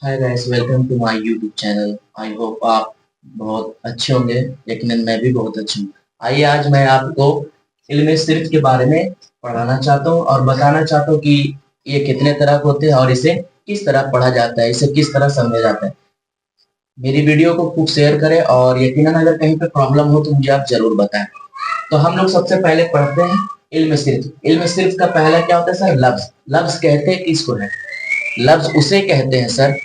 Hi guys, welcome to my YouTube channel. I hope आप बहुत अच्छे होंगे। यकीनन मैं भी बहुत अच्छा हूँ। आइए आज मैं आपको इल्म सिर्फ के बारे में पढ़ाना चाहता हूँ और बताना चाहता हूँ कि ये कितने तरह के होते हैं और इसे किस तरह पढ़ा जाता है, इसे किस तरह समझा जाता है। मेरी वीडियो को खूब शेयर करें और यकीनन अगर कहीं पे प्रॉब्लम हो तो मुझे आप जरूर बताएं। तो हम लोग सबसे पहले पढ़ते हैं इल्म सिर्फ। इल्म सिर्फ का पहला क्या होता है सर? लफ्ज। लफ्ज कहते हैं किसको है? लफ्ज उसे कहते हैं सर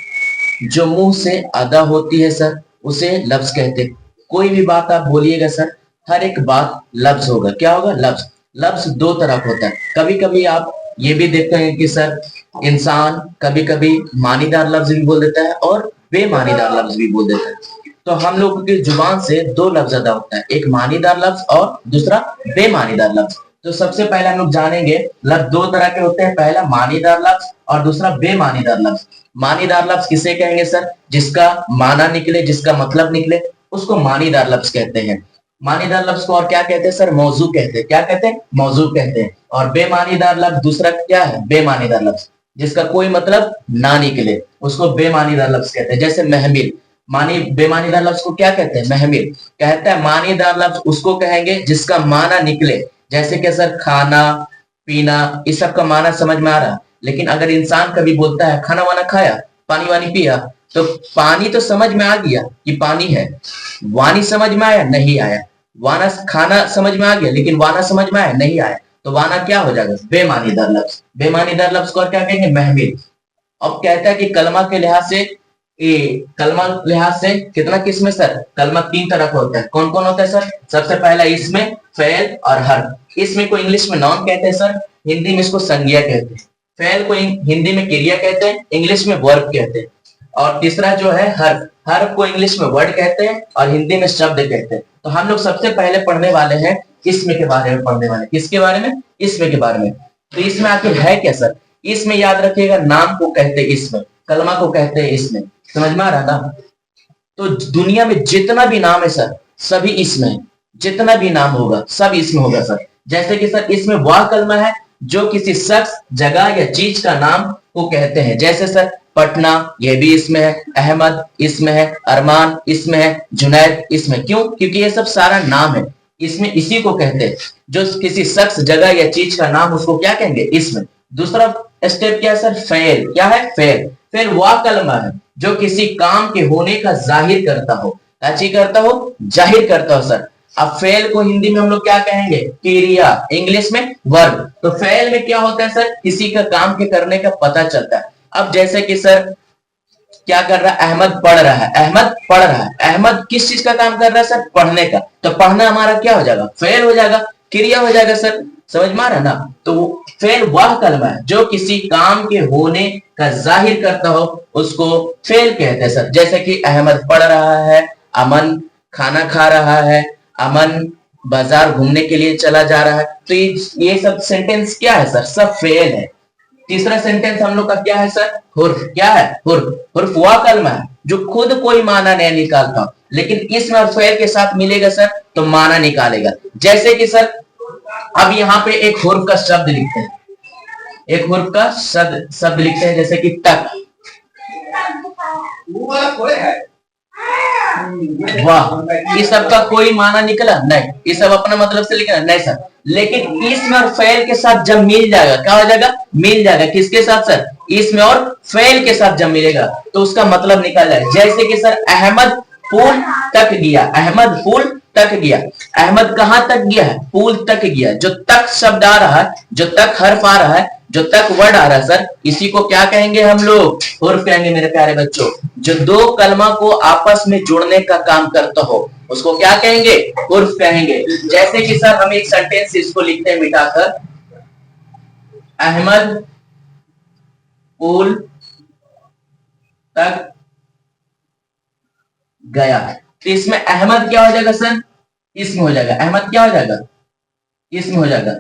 जो मुंह से अदा होती है सर, उसे लफ्ज कहते हैं। कोई भी बात आप बोलिएगा सर, हर एक बात लफ्ज होगा। क्या होगा? लफ्ज। लफ्ज दो तरह का होता है। कभी कभी आप ये भी देखते हैं कि सर इंसान कभी कभी मानीदार लफ्ज भी बोल देता है और बेमानीदार लफ्ज भी बोल देता है। तो हम लोगों की जुबान से दो लफ्ज अदा होता है, एक मानीदार लफ्ज और दूसरा बेमानीदार लफ्ज। तो सबसे पहले हम लोग जानेंगे लफ्ज दो तरह के होते हैं, पहला मानीदार लफ्ज और दूसरा बेमानीदार लफ्ज। मानीदार लफ्ज किसे कहेंगे सर? जिसका माना निकले, जिसका मतलब निकले, उसको मानीदार लफ्ज कहते हैं। मानीदार लफ्ज को और क्या कहते हैं सर? मौजू कहते हैं। क्या कहते हैं? मौजू कहते हैं। और बेमानीदार लफ्ज दूसरा क्या है? बेमानीदार लफ्ज, जिसका कोई मतलब ना निकले, उसको बेमानीदार लफ्ज कहते हैं। जैसे महमिल, बेमानीदार लफ्ज को क्या कहते हैं? महमिल कहता है। मानीदार लफ्ज उसको कहेंगे जिसका माना निकले। जैसे कि सर खाना पीना, इस सब का माना समझ में आ रहा है। लेकिन अगर इंसान कभी बोलता है खाना वाना खाया, पानी वानी पिया, तो पानी तो समझ में आ गया कि पानी है, वानी समझ में आया? नहीं आया। वाना, खाना समझ में आ गया लेकिन वाना समझ में आया? नहीं आया। तो वाना क्या हो जाएगा? बेमानीदार लफ्ज। बेमानीदार लफ्ज को क्या कहेंगे? महमिल। अब कहता है कि कलमा के लिहाज से, कलमा लिहाज से कितना किस्म है सर? कलमा तीन तरह का होता है। कौन कौन होता है सर? सबसे पहला इसमें, फेल और हर्फ। इसमें को इंग्लिश में नाउन कहते हैं सर, हिंदी में इसको संज्ञा कहते हैं। फेल को हिंदी में क्रिया कहते हैं, इंग्लिश में वर्ब कहते हैं। और तीसरा जो है हर्फ। हर्फ को इंग्लिश में वर्ड कहते हैं और हिंदी में शब्द कहते हैं। तो हम लोग सबसे पहले पढ़ने वाले हैं इसम के बारे में। पढ़ने वाले किसके बारे में? इसम के बारे में। तो इसमें आखिर है क्या सर? इसमें याद रखिएगा, नाम को कहते हैं इसमें, कलमा को कहते हैं इसमें। समझ में आ रहा ना? तो दुनिया में जितना भी नाम है सर, सभी इसमें है। जितना भी नाम होगा सब इसमें होगा सर। जैसे कि सर इसमें वह कलमा है जो किसी शख्स, जगह या चीज का नाम को कहते हैं। जैसे सर पटना, ये भी इसमें है। अहमद इसमें है। अरमान इसमें है। जुनैद इसमें। क्यों? क्योंकि ये सब सारा नाम है। इसमें इसी को कहते हैं जो किसी शख्स, जगह या चीज का नाम, उसको क्या कहेंगे? इसमें। दूसरा स्टेप क्या है सर? फेल। क्या है? फेल। फिर वह कलमा है जो किसी काम के होने का जाहिर करता हो। क्या करता हो? जाहिर करता हो सर। अब फेल को हिंदी में हम लोग क्या कहेंगे? क्रिया, इंग्लिश में वर्ब। तो फेल में क्या होता है सर? किसी का काम के करने का पता चलता है। अब जैसे कि सर क्या कर रहा है? अहमद पढ़ रहा है। अहमद पढ़ रहा है। अहमद किस चीज का काम कर रहा है सर? पढ़ने का। तो पढ़ना हमारा क्या हो जाएगा? फेल हो जाएगा, क्रिया हो जाएगा सर। समझ में आ रहा है ना? तो फेल वह कलमा है जो किसी काम के होने का जाहिर करता हो, उसको फेल कहते हैं सर। जैसे कि अहमद पढ़ रहा है, अमन खाना खा रहा है, अमन बाजार घूमने के लिए चला जा रहा है। तो ये सब सेंटेंस क्या है सर? सब फेल है। तीसरा सेंटेंस हम लोग का क्या है सर? हुर्फ। क्या है? हुर्फ। हुर्फ वह कलमा है जो खुद कोई माना नहीं निकालता, लेकिन इसमें और फेल के साथ मिलेगा सर तो माना निकालेगा। जैसे कि सर अब यहाँ पे एक हुर्फ का शब्द लिखते हैं, एक हुर्फ का शब्द लिखते हैं, जैसे कि तक। वाह, इस सब का कोई माना निकला नहीं, ये सब अपना मतलब से लिखा नहीं सर। लेकिन इसमें और फेल के साथ जब मिल जाएगा, क्या हो जाएगा? मिल जाएगा। किसके साथ सर? इसमें और फेल के साथ जब मिलेगा तो उसका मतलब निकल जाएगा। जैसे कि सर अहमद पुल तक गया। अहमद पुल तक गया। अहमद कहां तक गया है? पुल तक गया। जो तक शब्द आ रहा है, जो तक हर्फ आ रहा है, जो तक वर्ड आ रहा है सर, इसी को क्या कहेंगे हम लोग? हुर्फ कहेंगे मेरे प्यारे बच्चों। जो दो कलमा को आपस में जोड़ने का काम करता हो उसको क्या कहेंगे? हुर्फ कहेंगे। जैसे कि सर हम एक सेंटेंस इसको लिखते हैं मिटाकर, अहमद पुल तक गया। तो इसमें अहमद क्या हो जाएगा सर? इसमें हो जाएगा। अहमद क्या हो जाएगा? इसमें हो जाएगा।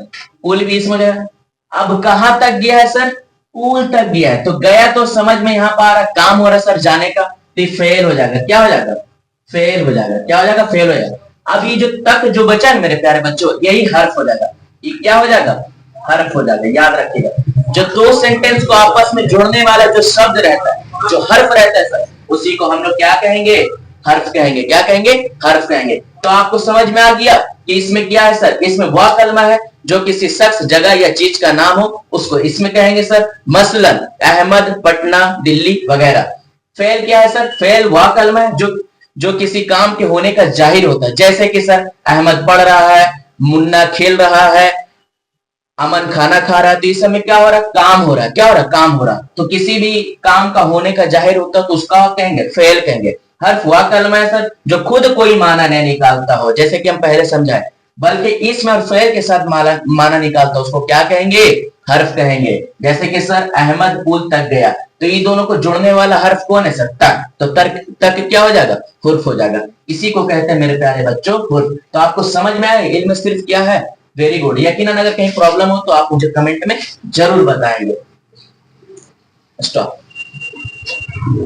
पुल भी इसमें हो जाएगा। अब कहां तक गया है सर? पुल तक गया है। तो गया तो समझ में यहाँ पर आ रहा, काम हो रहा सर जाने का, तो फेल हो जाएगा। क्या हो जाएगा? फेल हो जाएगा। क्या हो जाएगा? फेल हो जाएगा। अब ये जो तक जो बचा है मेरे प्यारे बच्चों, यही हर्फ हो जाएगा। ये क्या हो जाएगा? हर्फ हो जाएगा। याद रखिएगा, जो दो सेंटेंस को आपस में जोड़ने वाला जो शब्द रहता है जो हर्फ रहता है सर, उसी को हम लोग क्या कहेंगे, हर्फ कहेंगे। क्या कहेंगे, हर्फ कहेंगे। तो आपको समझ में आ गया कि इसमें क्या है सर, इसमें वह कलमा है जो किसी शख्स, जगह या चीज का नाम हो, उसको इसमें कहेंगे सर। मसलन अहमद, पटना, दिल्ली वगैरह। फेल क्या है सर, फेल वह कलमा है जो किसी काम के होने का जाहिर होता है। जैसे कि सर अहमद पढ़ रहा है, मुन्ना खेल रहा है, अमन खाना खा रहा है, तो इस समय क्या हो रहा है, काम हो रहा है। क्या हो रहा है, काम हो रहा है। तो किसी भी काम का होने का जाहिर होता है तो उसका कहेंगे फेल कहेंगे। हर्फ वह कलमा है सर जो खुद कोई माना नहीं निकालता हो, जैसे कि हम पहले समझाए, बल्कि इसमें और फेल के साथ माना निकालता, उसको क्या कहेंगे, हर्फ कहेंगे। जैसे कि सर अहमद पुल तक गया, तो ये दोनों को जोड़ने वाला हर्फ कौन है सर, तक। तो तक तक क्या हो जाएगा, हुर्फ हो जाएगा। इसी को कहते हैं मेरे प्यारे बच्चों, हुर्फ। तो आपको समझ में आया इल्म सिर्फ क्या है। Very good. यकीनन अगर कहीं प्रॉब्लम हो तो आप मुझे कमेंट में जरूर बताएंगे। स्टॉप।